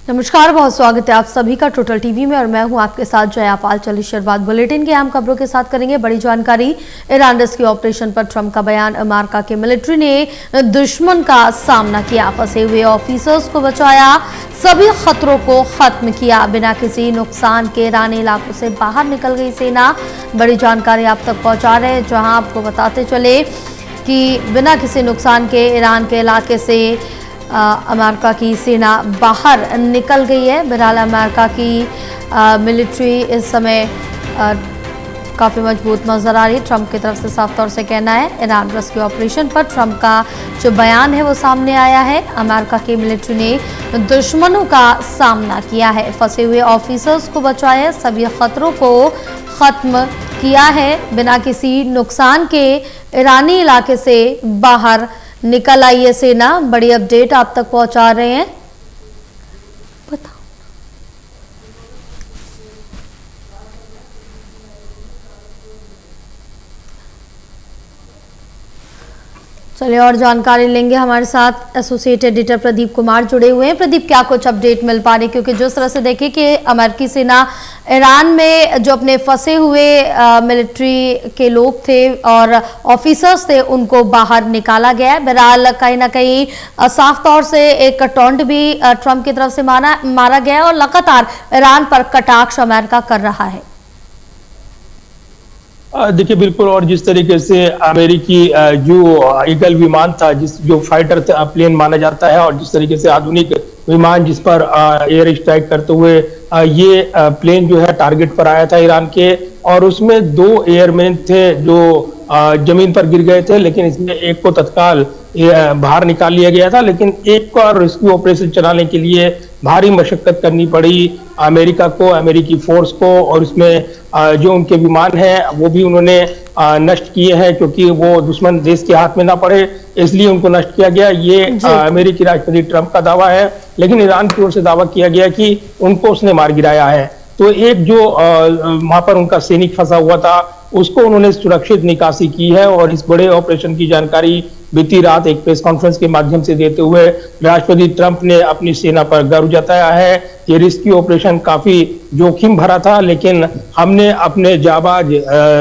नमस्कार, बहुत स्वागत है आप सभी का टोटल टीवी में और मैं हूं आपके साथ जयापाल। चलिए शुरुआत बुलेटिन की अहम खबरों के साथ करेंगे। बड़ी जानकारी, ईरान रेस्क्यू ऑपरेशन पर ट्रंप का बयान। अमेरिका की मिलिट्री ने दुश्मन का सामना किया, फंसे हुए ऑफिसर्स को बचाया, सभी खतरों को खत्म किया, बिना किसी नुकसान के ईरानी इलाकों से बाहर निकल गई सेना। बड़ी जानकारी आप तक पहुंचा रहे हैं, जहां आपको बताते चले कि बिना किसी नुकसान के ईरान के इलाके से अमेरिका की सेना बाहर निकल गई है। बहरहाल अमेरिका की मिलिट्री इस समय काफ़ी मजबूत नजर आ रही है। ट्रंप की तरफ से साफ तौर से कहना है, ईरान रेस्क्यू ऑपरेशन पर ट्रंप का जो बयान है वो सामने आया है। अमेरिका की मिलिट्री ने दुश्मनों का सामना किया है, फंसे हुए ऑफिसर्स को बचाया, सभी खतरों को ख़त्म किया है, बिना किसी नुकसान के ईरानी इलाके से बाहर निकल आई है सेना। बड़ी अपडेट आप तक पहुंचा रहे हैं। बताओ। चलिए और जानकारी लेंगे, हमारे साथ एसोसिएट एडिटर प्रदीप कुमार जुड़े हुए हैं। प्रदीप, क्या कुछ अपडेट मिल पा रही, क्योंकि जिस तरह से देखें कि अमेरिकी सेना ईरान में जो अपने फंसे हुए मिलिट्री के लोग थे और ऑफिसर्स थे उनको बाहर निकाला गया है। बहरहाल कहीं ना कहीं साफ तौर से एक टॉन्ट भी ट्रंप की तरफ से मारा गया है और लगातार ईरान पर कटाक्ष अमेरिका कर रहा है। देखिए बिल्कुल, और जिस तरीके से अमेरिकी जो ईगल विमान था, जो फाइटर प्लेन माना जाता है, और जिस तरीके से आधुनिक विमान जिस पर एयर स्ट्राइक करते हुए ये प्लेन जो है टारगेट पर आया था ईरान के, और उसमें 2 एयरमैन थे जो जमीन पर गिर गए थे, लेकिन इसमें एक को तत्काल बाहर निकाल लिया गया था, लेकिन एक का रेस्क्यू ऑपरेशन चलाने के लिए भारी मशक्कत करनी पड़ी अमेरिका को, अमेरिकी फोर्स को, और इसमें जो उनके विमान हैं वो भी उन्होंने नष्ट किए हैं, क्योंकि वो दुश्मन देश के हाथ में ना पड़े, इसलिए उनको नष्ट किया गया। ये अमेरिकी राष्ट्रपति ट्रंप का दावा है, लेकिन ईरान की ओर से दावा किया गया कि उनको उसने मार गिराया है। तो एक जो वहां पर उनका सैनिक फंसा हुआ था उसको उन्होंने सुरक्षित निकासी की है, और इस बड़े ऑपरेशन की जानकारी बीती रात एक प्रेस कॉन्फ्रेंस के माध्यम से देते हुए राष्ट्रपति ट्रंप ने अपनी सेना पर गर्व जताया है। ये रेस्क्यू ऑपरेशन काफी जोखिम भरा था, लेकिन हमने अपने जाबाज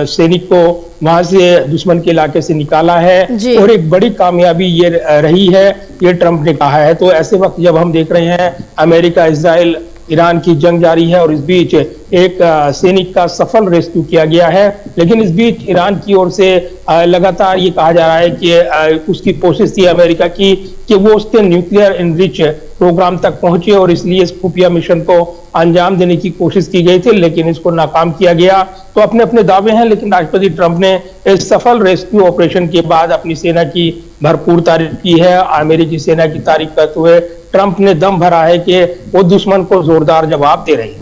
सैनिक को वहां से दुश्मन के इलाके से निकाला है, और एक बड़ी कामयाबी ये रही है, ये ट्रंप ने कहा है। तो ऐसे वक्त जब हम देख रहे हैं अमेरिका इजराइल ईरान की जंग जारी है, और इस बीच एक सैनिक का सफल रेस्क्यू किया गया है, लेकिन इस बीच ईरान की ओर से लगातार ये कहा जा रहा है कि उसकी कोशिश थी अमेरिका की कि वो उसके न्यूक्लियर इनरिच प्रोग्राम तक पहुंचे, और इसलिए इस खुफिया मिशन को अंजाम देने की कोशिश की गई थी, लेकिन इसको नाकाम किया गया। तो अपने अपने दावे हैं, लेकिन राष्ट्रपति ट्रंप ने इस सफल रेस्क्यू ऑपरेशन के बाद अपनी सेना की भरपूर तारीफ की है। अमेरिकी सेना की तारीफ करते हुए ट्रंप ने दम भरा है कि वो दुश्मन को जोरदार जवाब दे रही है।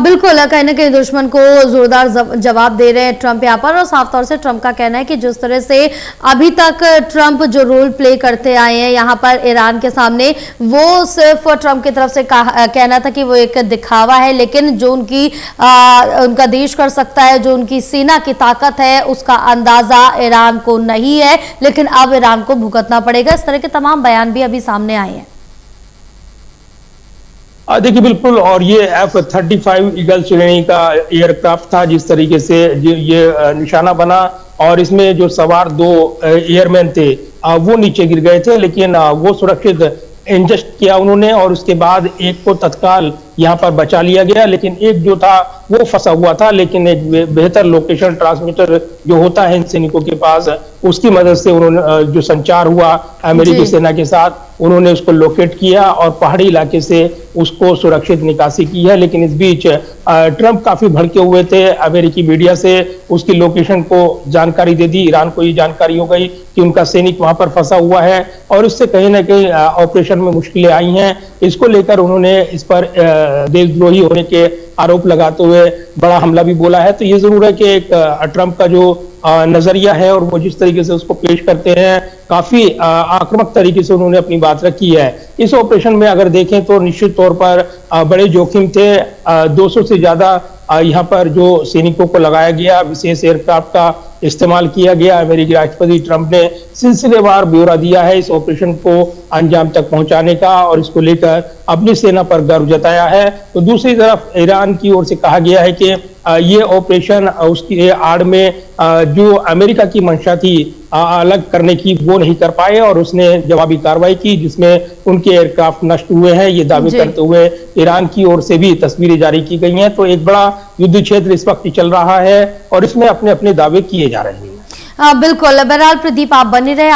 बिल्कुल, कहीं ना कहीं दुश्मन को जोरदार जवाब दे रहे हैं ट्रंप यहाँ पर, और साफ तौर से ट्रंप का कहना है कि जिस तरह से अभी तक ट्रंप जो रोल प्ले करते आए हैं यहाँ पर ईरान के सामने, वो सिर्फ ट्रंप की तरफ से कहना था कि वो एक दिखावा है, लेकिन जो उनका देश कर सकता है, जो उनकी सेना की ताकत है, उसका अंदाजा ईरान को नहीं है, लेकिन अब ईरान को भुगतना पड़ेगा। इस तरह के तमाम बयान भी अभी सामने आए हैं। देखिए बिल्कुल, और ये F-35 ईगल श्रेणी का एयरक्राफ्ट था, जिस तरीके से ये निशाना बना, और इसमें जो सवार 2 एयरमैन थे वो नीचे गिर गए थे, लेकिन वो सुरक्षित इंजेस्ट किया उन्होंने, और उसके बाद एक को तत्काल यहाँ पर बचा लिया गया, लेकिन एक जो था वो फंसा हुआ था, लेकिन एक बेहतर लोकेशन ट्रांसमीटर जो होता है इन सैनिकों के पास, उसकी मदद से उन्होंने जो संचार हुआ अमेरिकी सेना के साथ, उन्होंने उसको लोकेट किया और पहाड़ी इलाके से उसको सुरक्षित निकासी की है। लेकिन इस बीच ट्रंप काफी भड़के हुए थे, अमेरिकी मीडिया से उसकी लोकेशन को जानकारी दे दी, ईरान को ये जानकारी हो गई कि उनका सैनिक वहां पर फंसा हुआ है, और इससे कहीं ना कहीं ऑपरेशन में मुश्किलें आई हैं। इसको लेकर उन्होंने इस पर देशद्रोही होने के आरोप लगाते हुए बड़ा हमला भी बोला है। तो ये जरूर है कि एक ट्रंप का जो नजरिया है, और वो जिस तरीके से उसको पेश करते हैं, काफी आक्रामक तरीके से उन्होंने अपनी बात रखी है। इस ऑपरेशन में अगर देखें तो निश्चित तौर पर बड़े जोखिम थे, 200 से ज्यादा यहाँ पर जो सैनिकों को लगाया गया, विशेष एयरक्राफ्ट का इस्तेमाल किया गया। अमेरिकी राष्ट्रपति ट्रंप ने सिलसिलेवार ब्यौरा दिया है इस ऑपरेशन को अंजाम तक पहुंचाने का और इसको लेकर अपनी सेना पर गर्व जताया है। तो दूसरी तरफ ईरान की ओर से कहा गया है कि ये ऑपरेशन उसकी आड़ में जो अमेरिका की मंशा थी अलग करने की, वो नहीं कर पाए और उसने जवाबी कार्रवाई की जिसमें उनके एयरक्राफ्ट नष्ट हुए हैं, ये दावे करते हुए ईरान की ओर से भी तस्वीरें जारी की गई हैं। तो एक बड़ा युद्ध क्षेत्र इस वक्त चल रहा है और इसमें अपने अपने दावे किए जा रहे हैं। बिल्कुल, बहरहाल प्रदीप आप बने रहे।